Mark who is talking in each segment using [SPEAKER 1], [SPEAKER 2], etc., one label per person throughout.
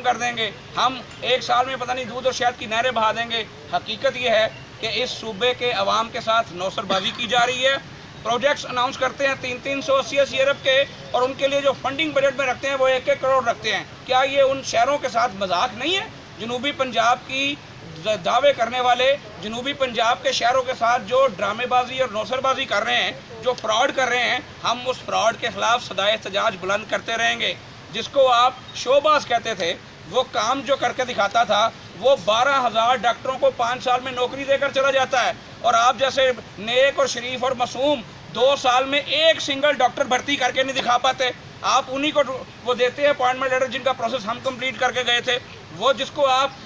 [SPEAKER 1] कर देंगे, हम एक साल में पता नहीं दूध और शहद की नहरें बहा देंगे। हकीकत ये है कि इस सूबे के अवाम के साथ नौसरबाजी की जा रही है। प्रोजेक्ट्स अनाउंस करते हैं 380 अरब के, और उनके लिए जो फंडिंग बजट में रखते हैं वो 1-1 करोड़ रखते हैं। क्या ये उन शहरों के साथ मजाक नहीं है? जनूबी पंजाब की दावे करने वाले जनूबी पंजाब के शहरों के साथ जो ड्रामेबाजी और नौसरबाजी कर रहे हैं, जो फ्रॉड कर रहे हैं, हम उस फ्रॉड के खिलाफ सदाए एहतजाज बुलंद करते रहेंगे। जिसको आप शोबाज कहते थे, वो काम जो करके दिखाता था, वो 12,000 डॉक्टरों को 5 साल में नौकरी देकर चला जाता है, और आप जैसे नेक और शरीफ और मासूम 2 साल में एक सिंगल डॉक्टर भर्ती करके नहीं दिखा पाते। आप उन्हीं को वो देते हैं अपॉइंटमेंट लेटर, जिनका प्रोसेस हम कंप्लीट करके गए थे। वो जिसको आप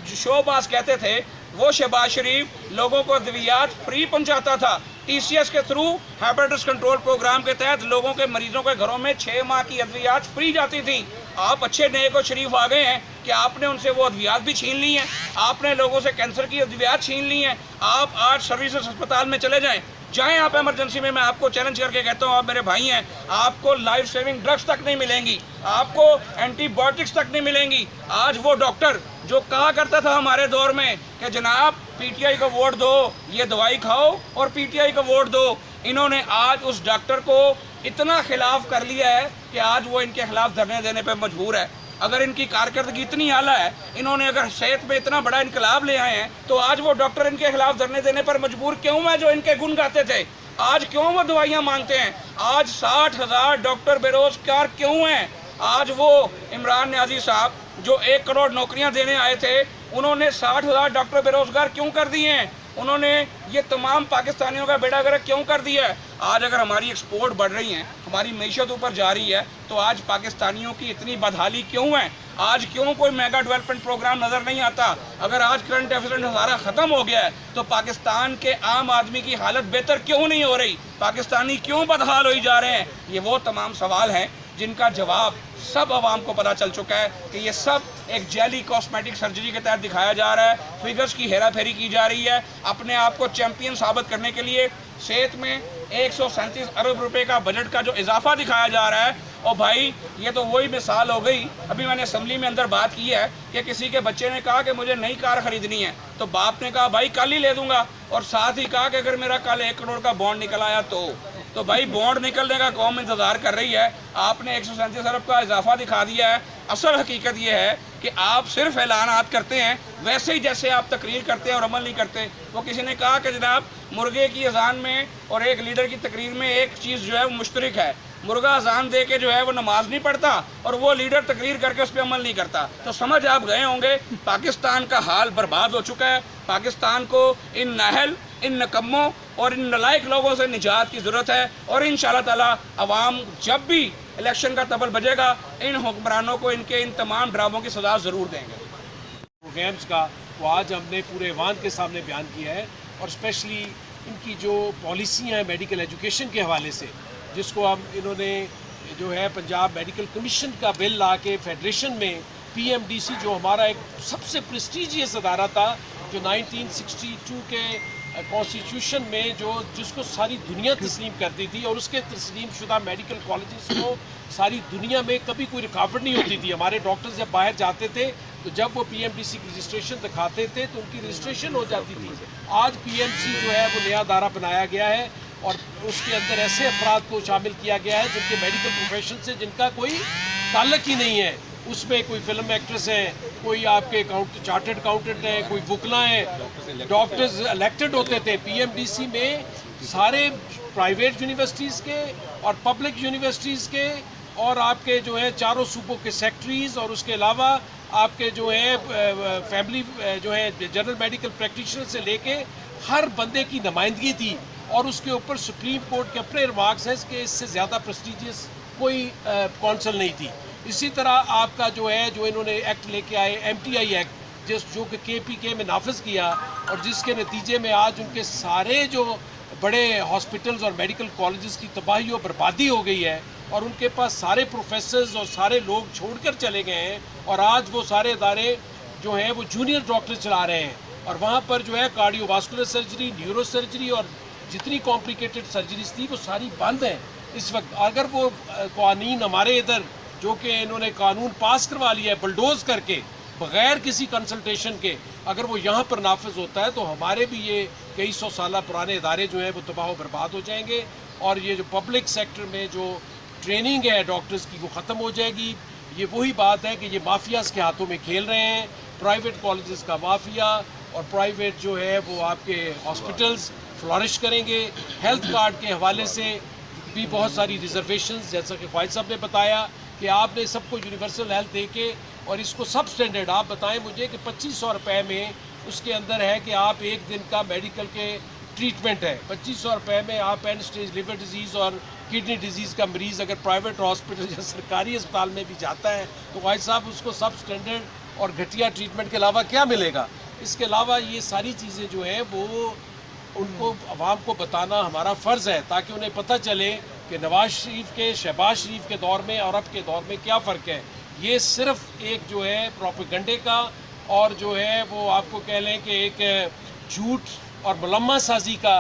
[SPEAKER 1] शोबाज कहते थे, वो शहबाज शरीफ लोगों को अद्वियात फ्री पहुंचाता था। TCS के थ्रू हेपेटाइटिस कंट्रोल प्रोग्राम के तहत लोगों के मरीजों के घरों में 6 माह की अद्वियात फ्री जाती थी। आप अच्छे नेक और शरीफ आ गए हैं कि आपने उनसे वो अद्वियात भी छीन ली हैं। आपने लोगों से कैंसर की अद्वियात छीन ली हैं। आप आज सर्विसेज अस्पताल में चले जाएं आप इमरजेंसी में, मैं आपको चैलेंज करके कहता हूँ, आप मेरे भाई हैं, आपको लाइफ सेविंग ड्रग्स तक नहीं मिलेंगी, आपको एंटीबायोटिक्स तक नहीं मिलेंगी। आज वो डॉक्टर जो कहा करता था हमारे दौर में कि जनाब PTI को वोट दो, ये दवाई खाओ और PTI को वोट दो, इन्होंने आज उस डॉक्टर को इतना खिलाफ कर लिया है कि आज वो इनके खिलाफ धरने देने पर मजबूर है। अगर इनकी कारकर्दगी इतनी आला है, इन्होंने अगर सेहत में इतना बड़ा इनकलाब ले आए हैं, तो आज वो डॉक्टर इनके खिलाफ धरने देने पर मजबूर क्यों है जो इनके गुण गाते थे? आज क्यों वो दवाइयाँ मांगते हैं? आज 60,000 डॉक्टर बेरोजगार क्यों हैं? आज वो इमरान न्याजी साहब जो 1 करोड़ नौकरियां देने आए थे, उन्होंने 60,000 डॉक्टर बेरोजगार क्यों कर दिए हैं? उन्होंने ये तमाम पाकिस्तानियों का बेड़ा गर्क क्यों कर दिया है? आज अगर हमारी एक्सपोर्ट बढ़ रही है, हमारी मीशत ऊपर जा रही है, तो आज पाकिस्तानियों की इतनी बदहाली क्यों है? आज क्यों कोई मेगा डेवलपमेंट प्रोग्राम नज़र नहीं आता? अगर आज करंट डेफिसिट सारा ख़त्म हो गया है, तो पाकिस्तान के आम आदमी की हालत बेहतर क्यों नहीं हो रही? पाकिस्तानी क्यों बदहाल हो जा रहे हैं? ये वो तमाम सवाल हैं जिनका जवाब सब आवाम को पता चल चुका है कि ये सब एक जेली कॉस्मेटिक सर्जरी के तहत दिखाया जा रहा है। फिगर्स की हेरा फेरी की जा रही है। अपने आप को चैंपियन साबित करने के लिए सेहत में 137 अरब रुपए का बजट का जो इजाफा दिखाया जा रहा है, और भाई ये तो वही मिसाल हो गई। अभी मैंने असम्बली में अंदर बात की है कि किसी के बच्चे ने कहा कि मुझे नई कार खरीदनी है, तो बाप ने कहा भाई कल ही ले दूंगा, और साथ ही कहा कि अगर मेरा कल 1 करोड़ का बॉन्ड निकल आया तो भाई बॉन्ड निकलने का कौम इंतजार कर रही है। आपने 137 अरब का इजाफा दिखा दिया है। असल हकीकत ये है कि आप सिर्फ ऐलानात करते हैं, वैसे ही जैसे आप तकरीर करते हैं और अमल नहीं करते। वो किसी ने कहा कि जनाब मुर्गे की अजान में और एक लीडर की तकरीर में एक चीज़ जो है वो मुश्तरक है, मुर्गा अजान दे के जो है वो नमाज नहीं पढ़ता और वो लीडर तकरीर करके उस पर अमल नहीं करता। तो समझ आप गए होंगे पाकिस्तान का हाल बर्बाद हो चुका है। पाकिस्तान को इन नाहल, इन नकम्मों और इन नलायक लोगों से निजात की ज़रूरत है, और इंशाअल्लाह ताला अवाम जब भी इलेक्शन का तबल बजेगा, इन हुक्मरानों को इनके इन तमाम ड्रामों की सज़ा ज़रूर देंगे।
[SPEAKER 2] प्रोग्राम्स का वो आज हमने पूरे ईवान के सामने बयान किया है, और स्पेशली इनकी जो पॉलिसियाँ हैं मेडिकल एजुकेशन के हवाले से, जिसको हम इन्होंने जो है पंजाब मेडिकल कमीशन का बिल ला के फेडरेशन में PMDC जो हमारा एक सबसे प्रेस्टीजियस अदारा था, जो 1962 के कॉन्स्टिट्यूशन में जिसको सारी दुनिया तस्लीम करती थी, और उसके तस्लीम शुदा मेडिकल कॉलेजेस को सारी दुनिया में कभी कोई रुकावट नहीं होती थी। हमारे डॉक्टर्स जब बाहर जाते थे तो जब वो PMDC की रजिस्ट्रेशन दिखाते थे तो उनकी रजिस्ट्रेशन हो जाती थी। आज PMC जो है वो नया अदारा बनाया गया है, और उसके अंदर ऐसे अफराद को शामिल किया गया है जिनके मेडिकल प्रोफेशन से जिनका कोई ताल्लुक ही नहीं है। उसमें कोई फिल्म एक्ट्रेस हैं, कोई आपके चार्टर्ड अकाउंटेंट हैं, कोई वुकला हैं। डॉक्टर्स इलेक्टेड होते थे PMDC में, सारे प्राइवेट यूनिवर्सिटीज़ के और पब्लिक यूनिवर्सिटीज़ के, और आपके जो है चारों सूबों के सेक्रेटरीज़, और उसके अलावा आपके जो है फैमिली जो है जनरल मेडिकल प्रैक्टिशनर से लेके हर बंदे की नुमाइंदगी थी, और उसके ऊपर सुप्रीम कोर्ट के अपने रिमार्क्स हैं कि इससे ज़्यादा प्रेस्टीजियस कोई कौंसल नहीं थी। इसी तरह आपका जो है जो इन्होंने एक्ट लेके आए MTI एक्ट, जो कि KPK में नाफिज किया, और जिसके नतीजे में आज उनके सारे जो बड़े हॉस्पिटल्स और मेडिकल कॉलेजेस की तबाही और बर्बादी हो गई है, और उनके पास सारे प्रोफेसर्स और सारे लोग छोड़कर चले गए हैं, और आज वो सारे इदारे जो हैं वो जूनियर डॉक्टर चला रहे हैं, और वहाँ पर जो है कार्डियोवास्कुलर सर्जरी, न्यूरो सर्जरी और जितनी कॉम्प्लिकेटेड सर्जरीज थी वो सारी बंद हैं इस वक्त। अगर वो कानून हमारे इधर जो कि इन्होंने कानून पास करवा लिया है बुलडोज करके बग़ैर किसी कंसल्टेशन के, अगर वो यहाँ पर नाफिज होता है तो हमारे भी ये कई सौ साल पुराने इदारे जो हैं वो तबाह व बर्बाद हो जाएंगे, और ये जो पब्लिक सेक्टर में जो ट्रेनिंग है डॉक्टर्स की वो ख़त्म हो जाएगी। ये वही बात है कि ये माफियाज़ के हाथों में खेल रहे हैं, प्राइवेट कॉलेजेस का माफिया और प्राइवेट जो है वो आपके हॉस्पिटल्स फ्लॉरिश करेंगे। हेल्थ कार्ड के हवाले से भी बहुत सारी रिजर्वेशंस, जैसा कि ख्वाहिद साहब ने बताया कि आपने सबको यूनिवर्सल हेल्थ दे के और इसको सब स्टैंडर्ड, आप बताएं मुझे कि 2500 रुपये में उसके अंदर है कि आप एक दिन का मेडिकल के ट्रीटमेंट है। 2500 रुपये में आप एंड स्टेज लिवर डिजीज़ और किडनी डिजीज़ का मरीज़ अगर प्राइवेट हॉस्पिटल या सरकारी अस्पताल में भी जाता है तो ख्वाहिद साहब उसको सब स्टैंडर्ड और घटिया ट्रीटमेंट के अलावा क्या मिलेगा। इसके अलावा ये सारी चीज़ें जो हैं वो उनको अवाम को बताना हमारा फ़र्ज़ है, ताकि उन्हें पता चले कि नवाज शरीफ के, शहबाज शरीफ के दौर में और अब के दौर में क्या फ़र्क है। ये सिर्फ एक जो है प्रोपेगेंडे का और जो है वो आपको कह लें कि एक झूठ और मुलम्मा साजी का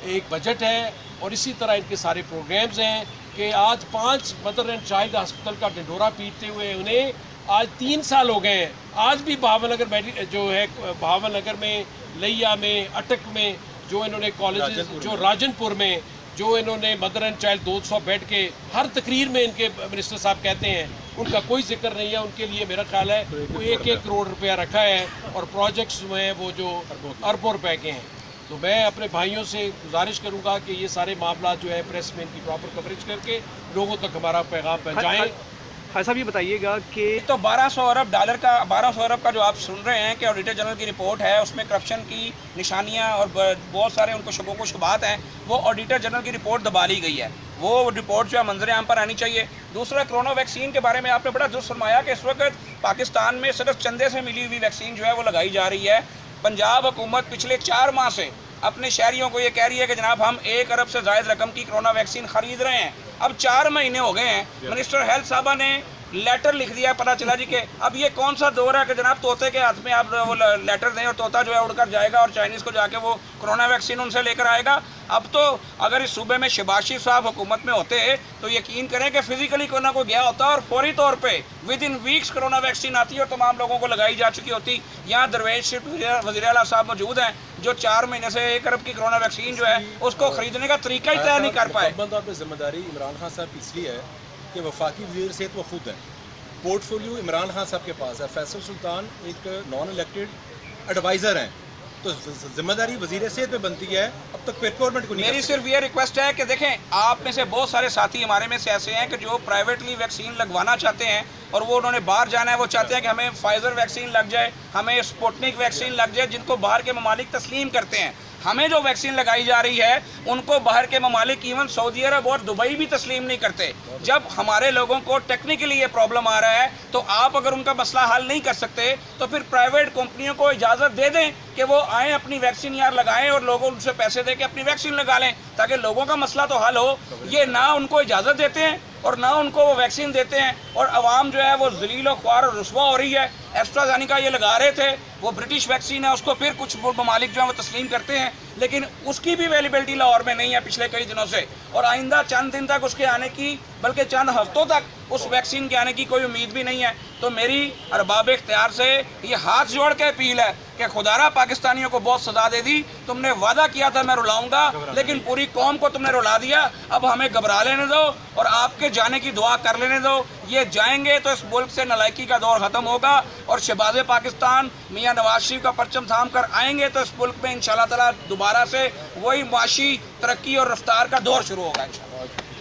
[SPEAKER 2] एक बजट है। और इसी तरह इनके सारे प्रोग्राम्स हैं कि आज 5 मदर एंड चाइल्ड हॉस्पिटल का ढिंढोरा पीटते हुए उन्हें आज 3 साल हो गए हैं। आज भी बहावलनगर जो है बहावलनगर में, लिया में, अटक में जो इन्होंने कॉलेजेस, जो राजनपुर में जो इन्होंने मदर एंड चाइल्ड 200 बेड के हर तकरीर में इनके मिनिस्टर साहब कहते हैं, उनका कोई जिक्र नहीं है। उनके लिए मेरा ख्याल है वो 1-1 करोड़ रुपया रखा है और प्रोजेक्ट्स जो हैं वो जो अरबों रुपए के हैं। तो मैं अपने भाइयों से गुजारिश करूंगा कि ये सारे मामला जो है प्रेस में इनकी प्रॉपर कवरेज करके लोगों तक हमारा पैगाम पहुँचाएँ।
[SPEAKER 3] साहब ये बताइएगा कि
[SPEAKER 1] तो 1200 अरब डॉलर का, 1200 अरब का जो आप सुन रहे हैं कि ऑडिटर जनरल की रिपोर्ट है, उसमें करप्शन की निशानियां और बहुत सारे उनको शकों को शुबात हैं, वो ऑडिटर जनरल की रिपोर्ट दबा ली गई है। वो रिपोर्ट जो है मंजर आम पर आनी चाहिए। दूसरा, कोरोना वैक्सीन के बारे में आपने बड़ा दुरुस्त फरमाया कि इस वक्त पाकिस्तान में सिर्फ चंदे से मिली हुई वैक्सीन जो है वो लगाई जा रही है। पंजाब हुकूमत पिछले 4 माह से अपने शहरियों को ये कह रही है कि जनाब हम 1 अरब से ज़ायद रकम की कोरोना वैक्सीन खरीद रहे हैं। अब 4 महीने हो गए हैं, मिनिस्टर हेल्थ साहबा ने लेटर लिख दिया, पता चला जी कि अब ये कौन सा दौर है कि जनाब तोते के हाथ में आप वो लेटर दें और तोता जो है उड़कर जाएगा और चाइनीज़ को जाके वो कोरोना वैक्सीन उनसे लेकर आएगा। अब तो अगर इस सूबे में शहबाज शरीफ साहब हुकूमत में होते तो यकीन करें कि फिजिकली कोई ना कोई गया होता और फौरी तौर पे with in weeks corona vaccine आती और तमाम लोगों को लगाई जा चुकी होती। यहाँ दरवेश वज़ीर आला साहब मौजूद हैं जो 4 महीने से 1 अरब की कोरोना वैक्सीन जो है उसको खरीदने का तरीका ही तय नहीं कर पाए।
[SPEAKER 4] तौर पर जिम्मेदारी इमरान खान साहब की इसलिए है कि वफाकी वज़ीर सेहत वो खुद हैं, पोर्टफोलियो इमरान खान साहब के पास है, फैसल सुल्तान एक नॉन इलेक्टेड एडवाइज़र हैं, तो जिम्मेदारी वज़ीर सेहत पे बनती है। अब तक गवर्नमेंट को नहीं।
[SPEAKER 1] मेरी सिर्फ ये रिक्वेस्ट है कि देखें, आप में से बहुत सारे साथी हमारे में से ऐसे हैं कि जो प्राइवेटली वैक्सीन लगवाना चाहते हैं और वो उन्होंने बाहर जाना है, वो चाहते हैं कि हमें फाइजर वैक्सीन लग जाए, हमें स्पुतनिक वैक्सीन लग जाए, जिनको बाहर के ममालिक तस्लीम करते हैं। हमें जो वैक्सीन लगाई जा रही है उनको बाहर के ममालिक, इवन सऊदी अरब और दुबई भी तस्लीम नहीं करते। जब हमारे लोगों को टेक्निकली ये प्रॉब्लम आ रहा है तो आप अगर उनका मसला हल नहीं कर सकते तो फिर प्राइवेट कंपनियों को इजाज़त दे दें कि वो आएँ, अपनी वैक्सीन यार लगाएं और लोगों उनसे पैसे दे के अपनी वैक्सीन लगा लें, ताकि लोगों का मसला तो हल हो। ये ना उनको इजाज़त देते हैं और ना उनको वो वैक्सीन देते हैं और आवाम जो है वो जलील और ख्वार और रुस्वा हो रही है। एस्ट्राजेनेका ये लगा रहे थे, वो ब्रिटिश वैक्सीन है, उसको फिर कुछ ममालिक जो है वो तस्लीम करते हैं, लेकिन उसकी भी अवेलेबिलिटी लाहौर में नहीं है पिछले कई दिनों से, और आइंदा चंद दिन तक उसके आने की, बल्कि चंद हफ्तों तक उस वैक्सीन के आने की कोई उम्मीद भी नहीं है। तो मेरी अरबाब इख्तियार से ये हाथ जोड़ के अपील है कि खुदारा पाकिस्तानियों को बहुत सजा दे दी, तुमने वादा किया था मैं रुलाऊंगा, लेकिन पूरी कौम को तुमने रुला दिया। अब हमें घबरा लेने दो और आपके जाने की दुआ कर लेने दो। ये जाएंगे तो इस मुल्क से नालायकी का दौर ख़त्म होगा और शहबाज पाकिस्तान मियाँ नवाज शरीफ का परचम थाम कर आएंगे तो इस मुल्क में इंशाअल्लाह ताला दोबारा से वही माशी तरक्की और रफ्तार का दौर शुरू होगा इंशाअल्लाह।